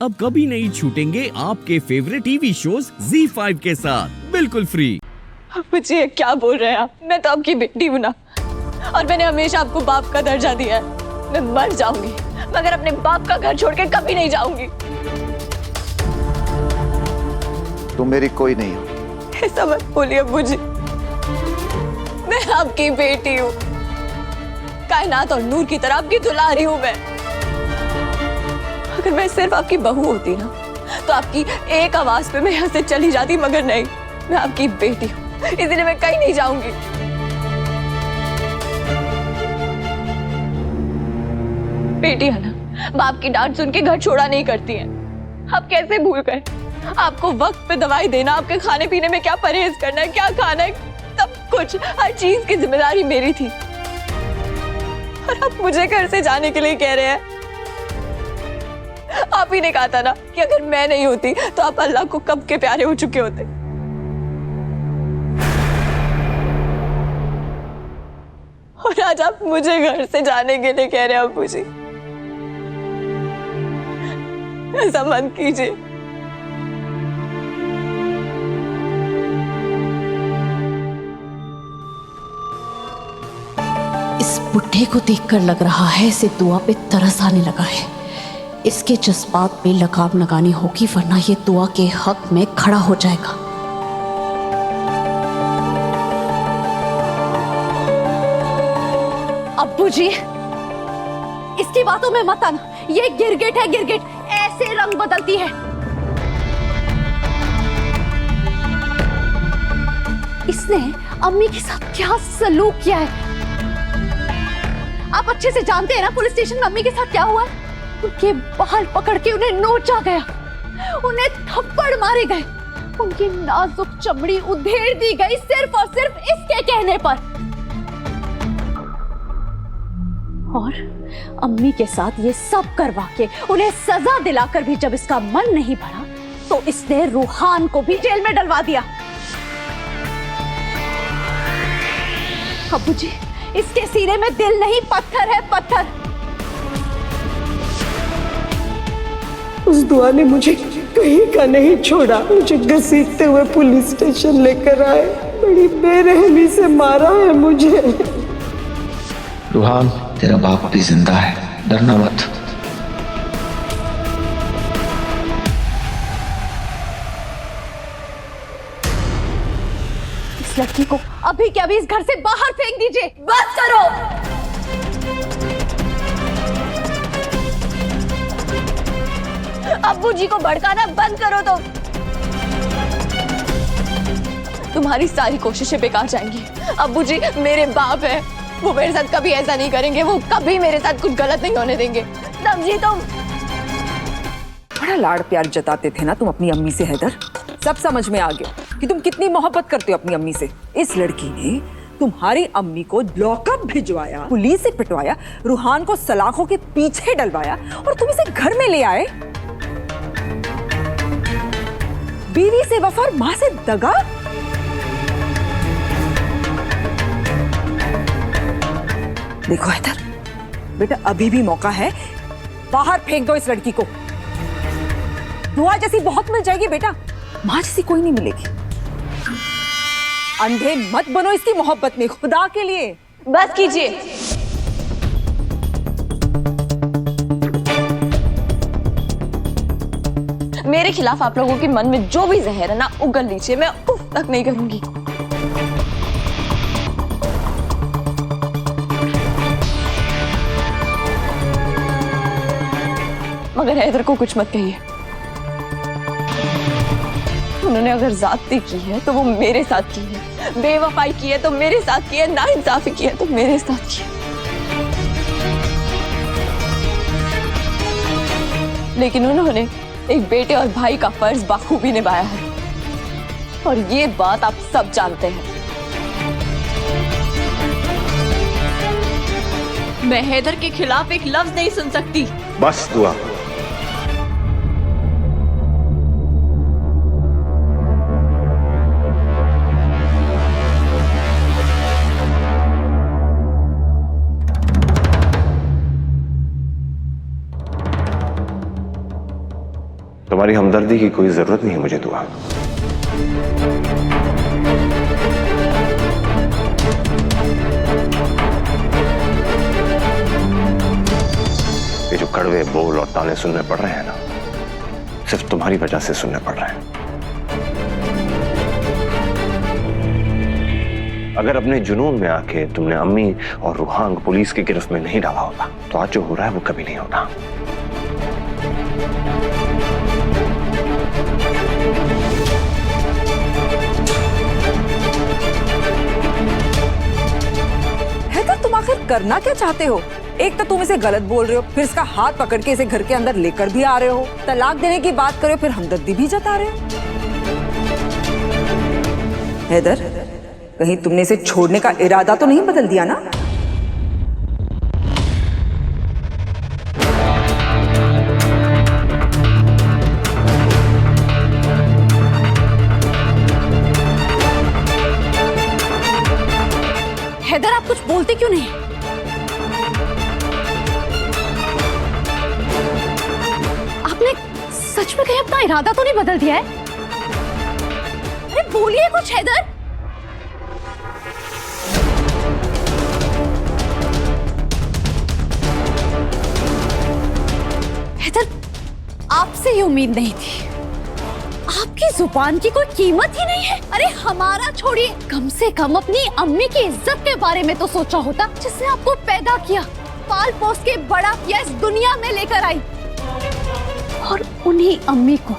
अब कभी नहीं छूटेंगे आपके फेवरेट टीवी शोज ZEE5 के साथ बिल्कुल फ्री। मुझे क्या बोल रहे हैं आप? मैं तो आपकी बेटी हूं ना, और मैंने हमेशा आपको बाप का दर्जा दिया है। मैं मर जाऊंगी मगर अपने बाप का घर छोड़ के कभी नहीं जाऊंगी। तुम मेरी कोई नहीं हो। ऐसा मत बोलिए मुझे, मैं आपकी बेटी हूँ। कायनात और नूर की तरह आपकी दुलारी हूँ मैं। अगर मैं सिर्फ आपकी बहू होती ना तो आपकी एक आवाज पे मैं यहाँ से चली जाती, मगर नहीं, मैं आपकी बेटी हूँ, इसलिए मैं कहीं नहीं जाऊंगी। बेटी है ना, बाप की डांट सुन के घर छोड़ा नहीं करती हैं। आप कैसे भूल गए? आपको वक्त पे दवाई देना, आपके खाने पीने में क्या परहेज करना है, क्या खाना है, सब कुछ, हर चीज की जिम्मेदारी मेरी थी। और आप मुझे घर से जाने के लिए कह रहे हैं। आप ही ने कहा था ना कि अगर मैं नहीं होती तो आप अल्लाह को कब के प्यारे हो चुके होते। और आज आप मुझे घर से जाने के लिए कह रहे हैं। अब्बू जी, ऐसा मत कीजिए। इस बुढ़े को देखकर लग रहा है इसे दुआ पे तरस आने लगा है। इसके जज्बात पे लगाम लगानी होगी, वरना ये दुआ के हक में खड़ा हो जाएगा। अब्बू जी, इसकी बातों में मत आना। ये गिरगिट है, गिरगिट ऐसे रंग बदलती है। इसने अम्मी के साथ क्या सलूक किया है आप अच्छे से जानते हैं ना। पुलिस स्टेशन में अम्मी के साथ क्या हुआ? उनके बाल पकड़ के उन्हें नोचा गया, उन्हें थप्पड़ मारे गए, उनकी नाजुक चमड़ी उधेड़ दी गई सिर्फ और सिर्फ इसके कहने पर। और अम्मी के साथ ये सब करवा के उन्हें सजा दिलाकर भी जब इसका मन नहीं भरा तो इसने रूहान को भी जेल में डलवा दिया। अब्बू जी, इसके सीने में दिल नहीं, पत्थर है, पत्थर। उस दुआ ने मुझे कहीं का नहीं छोड़ा, मुझे घसीटते हुए पुलिस स्टेशन लेकर आए, बड़ी बेरहमी से मारा है मुझे। रूहान, तेरा बाप भी जिंदा है, डरना मत। इस लड़की को अभी के अभी इस घर से बाहर फेंक दीजिए। बस करो। अब्बू जी को भड़काना बंद करो। तुम्हारी सारी कोशिशें बेकार जाएंगी। अब्बू जी मेरे बाप है, वो मेरे साथ कभी ऐसा नहीं करेंगे, वो कभी मेरे साथ कुछ गलत नहीं होने देंगे, समझी तुम? बड़ा लाड़ प्यार जताते थे ना तुम अपनी अम्मी से हैदर। सब समझ में आ गया कि तुम कितनी मोहब्बत करते हो अपनी अम्मी से। इस लड़की ने तुम्हारी अम्मी को लॉकअप भिजवाया, पुलिस से पिटवाया, रूहान को सलाखों के पीछे डलवाया और तुम इसे घर में ले आए। बीवी से वफा और मां से दगा। देखो हैदर बेटा, अभी भी मौका है, बाहर फेंक दो इस लड़की को। दुआ जैसी बहुत मिल जाएगी बेटा, मां जैसी कोई नहीं मिलेगी। अंधे मत बनो इसकी मोहब्बत में, खुदा के लिए। बस कीजिए। मेरे खिलाफ आप लोगों के मन में जो भी जहर है ना, उगल लीजिए, मैं उफ तक नहीं करूंगी। मगर हैदर को कुछ मत कहिए। उन्होंने अगर ज्यादती की है तो वो मेरे साथ की है, बेवफाई की है तो मेरे साथ की है, नाइंसाफी की है तो मेरे साथ की है। लेकिन उन्होंने एक बेटे और भाई का फर्ज बाखूबी निभाया है, और ये बात आप सब जानते हैं। मैं हैदर के खिलाफ एक लफ्ज नहीं सुन सकती। बस दुआ। तुम्हारी हमदर्दी की कोई जरूरत नहीं है मुझे दुआ। ये जो कड़वे बोल और ताने सुनने पड़ रहे हैं ना, सिर्फ तुम्हारी वजह से सुनने पड़ रहे हैं। अगर अपने जुनून में आके तुमने अम्मी और रूहांग पुलिस की गिरफ्त में नहीं डाला होता तो आज जो हो रहा है वो कभी नहीं होता। हैदर, तुम आखिर करना क्या चाहते हो? एक तो तुम इसे गलत बोल रहे हो, फिर इसका हाथ पकड़ के इसे घर के अंदर लेकर भी आ रहे हो, तलाक देने की बात कर रहे हो, फिर हमदर्दी भी जता रहे हो। हैदर, कहीं तुमने इसे छोड़ने का इरादा तो नहीं बदल दिया ना? हैदर, आप कुछ बोलते क्यों नहीं? आपने सच में कहीं अपना इरादा तो नहीं बदल दिया है? अरे बोलिए कुछ हैदर। हैदर, आपसे ये उम्मीद नहीं थी। आपकी जुबान की कोई कीमत ही नहीं है। अरे हमारा छोड़िए, कम से कम अपनी अम्मी की इज्जत के बारे में तो सोचा होता, जिसने आपको पैदा किया, पाल पोस के बड़ा किया, इस दुनिया में लेकर आई। और उन्हीं अम्मी को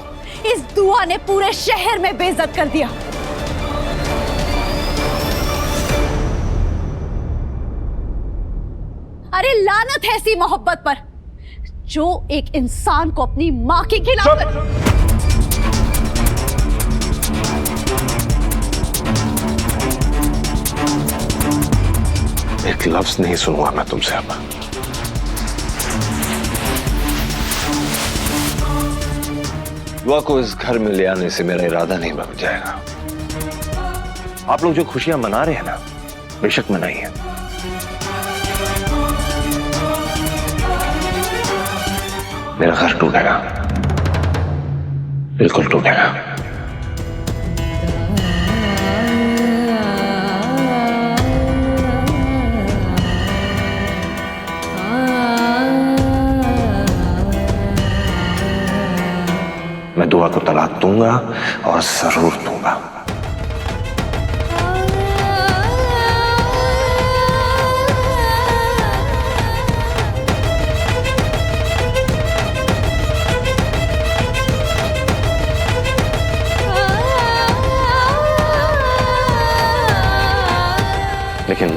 इस दुआ ने पूरे शहर में बेइज्जत कर दिया। अरे लानत है ऐसी मोहब्बत पर जो एक इंसान को अपनी मां के खिलाफ एक लफ्ज नहीं सुनूंगा मैं तुमसे अब। दुआ को इस घर में ले आने से मेरा इरादा नहीं बदल जाएगा। आप लोग जो खुशियां मना रहे हैं ना, बेशक मनाइए, मेरा घर टूटेगा, बिल्कुल टूटेगा। मैं दुआ को तलाक दूंगा और जरूर दूंगा। लेकिन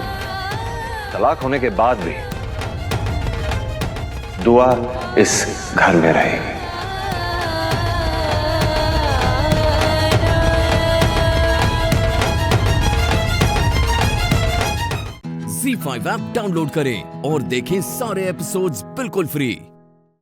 तलाक होने के बाद भी दुआ इस घर में रहेगी। ZEE5 ऐप डाउनलोड करें और देखें सारे एपिसोड्स बिल्कुल फ्री।